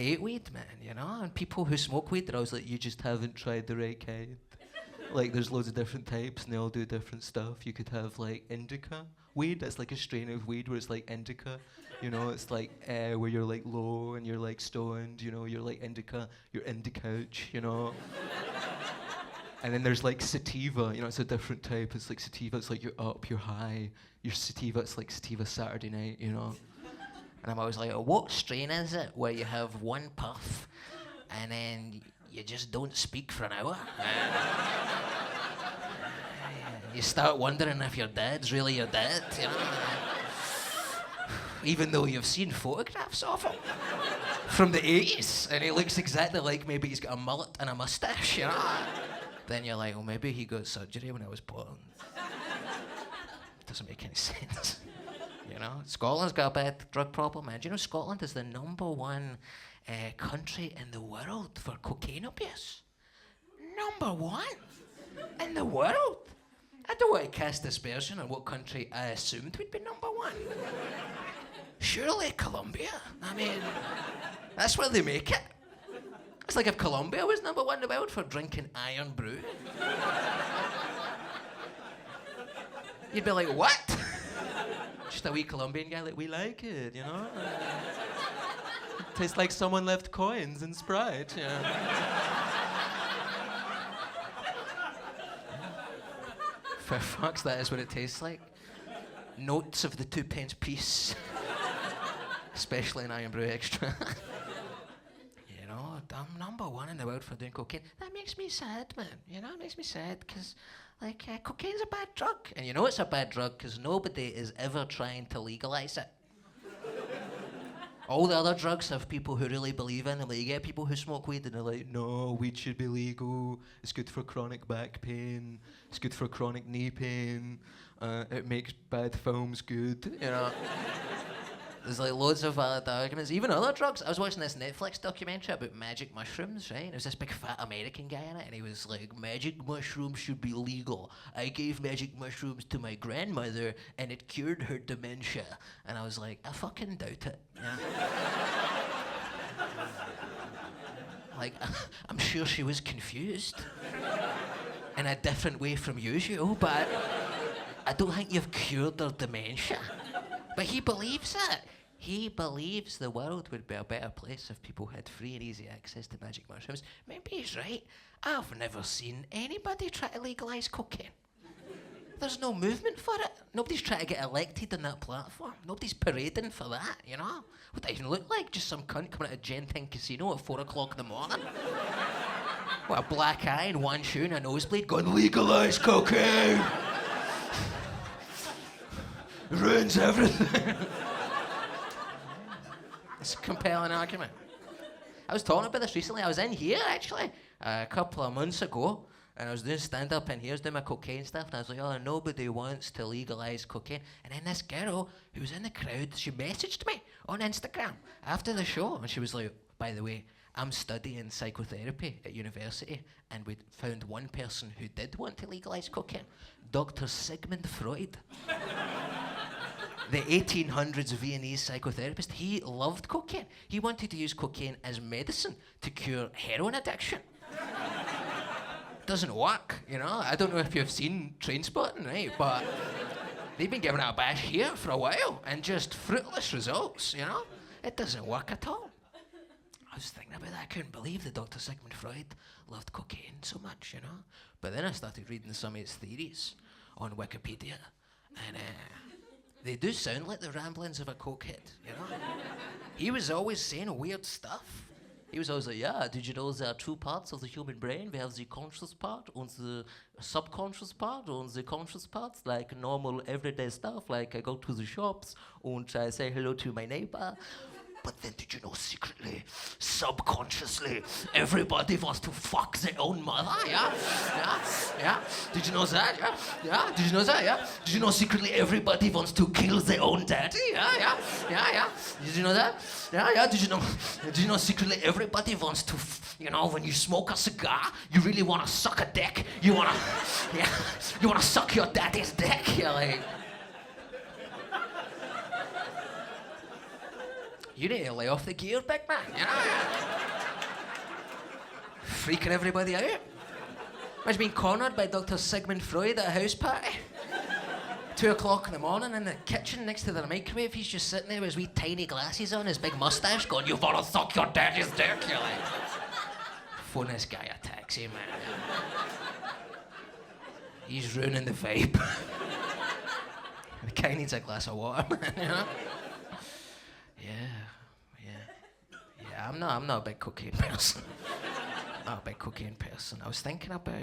hate weed, man, you know? And people who smoke weed, they're always like, you just haven't tried the right kind. Like, there's loads of different types, and they all do different stuff. You could have, like, indica weed. That's like a strain of weed where it's like indica. You know, it's like where you're, like, low and you're, like, stoned. You know, you're, like, indica. You're in the couch, you know? And then there's, like, sativa. You know, it's a different type. It's like sativa. It's like you're up, you're high. You're sativa. It's like sativa Saturday night, you know? And I'm always like, oh, what strain is it where you have one puff and then you just don't speak for an hour? You start wondering if your dad's really your dad, you know? Even though you've seen photographs of him from the 80s and he looks exactly like maybe he's got a mullet and a mustache, you know? Then you're like, well, maybe he got surgery when I was born. Doesn't make any sense. You know, Scotland's got a bad drug problem, man. Do you know Scotland is the #1 country in the world for cocaine abuse? #1 in the world. I don't want to cast aspersion on what country I assumed would be #1. Surely Colombia. I mean, that's where they make it. It's like if Colombia was #1 in the world for drinking iron brew. You'd be like, what? Just a wee Colombian guy, like, we like it, you know? It tastes like someone left coins in Sprite, you know? For fuck's that is what it tastes like. Notes of the 2-pence piece. Especially an Iron Brew Extra. You know, I'm #1 in the world for doing cocaine. That makes me sad, man. You know, it makes me sad, because like, cocaine's a bad drug. And you know it's a bad drug because nobody is ever trying to legalize it. All the other drugs have people who really believe in them. Like, you get people who smoke weed and they're like, no, weed should be legal. It's good for chronic back pain. It's good for chronic knee pain. It makes bad films good, you know. There's like loads of valid arguments. Even other drugs. I was watching this Netflix documentary about magic mushrooms, right? And there was this big fat American guy in it, and he was like, magic mushrooms should be legal. I gave magic mushrooms to my grandmother, and it cured her dementia. And I was like, I fucking doubt it. Yeah. Like, I'm sure she was confused in a different way from usual, but I don't think you've cured her dementia. But he believes it. He believes the world would be a better place if people had free and easy access to magic mushrooms. Maybe he's right. I've never seen anybody try to legalise cocaine. There's no movement for it. Nobody's trying to get elected on that platform. Nobody's parading for that, you know? What does it even look like? Just some cunt coming out of Genting Casino at 4 o'clock in the morning? With a black eye and one shoe and a nosebleed going, legalise cocaine! Ruins everything. It's a compelling argument. I was talking about this recently. I was in here, actually, a couple of months ago, and I was doing stand-up in here, I was doing my cocaine stuff, and I was like, oh, nobody wants to legalise cocaine. And then this girl who was in the crowd, she messaged me on Instagram after the show, and she was like, by the way, I'm studying psychotherapy at university, and we found one person who did want to legalise cocaine, Dr. Sigmund Freud. The 1800s Viennese psychotherapist. He loved cocaine. He wanted to use cocaine as medicine to cure heroin addiction. Doesn't work, you know? I don't know if you've seen Trainspotting, right? But they've been giving it a bash here for a while and just fruitless results, you know? It doesn't work at all. I was thinking about that. I couldn't believe that Dr. Sigmund Freud loved cocaine so much, you know? But then I started reading some of his theories on Wikipedia, and they do sound like the ramblings of a cokehead, you know? He was always saying weird stuff. He was always like, yeah, did you know there are 2 parts of the human brain? We have the conscious part and the subconscious part, and the conscious parts, like normal everyday stuff, like I go to the shops and I say hello to my neighbor. But then did you know secretly, subconsciously, everybody wants to fuck their own mother, yeah? Yeah? Yeah? Did you know that, yeah? Yeah? Did you know that, yeah? Did you know secretly everybody wants to kill their own daddy, yeah? Yeah? Yeah? Yeah? Did you know that? Yeah? Yeah? Did you know secretly everybody wants to, you know, when you smoke a cigar, you really want to suck a dick. You want to, yeah? You want to suck your daddy's dick, you're like... You need to lay off the gear, big man, you know? Freaking everybody out. Imagine being cornered by Dr. Sigmund Freud at a house party. 2 o'clock in the morning in the kitchen next to the microwave, he's just sitting there with his wee tiny glasses on, his big moustache, going, "You wanna suck your daddy's dick?" You're like, phone this guy a taxi, man. He's ruining the vibe. The guy needs a glass of water, man, you know? Yeah, I'm not a big cocaine person. Not a big cocaine person. I was thinking about,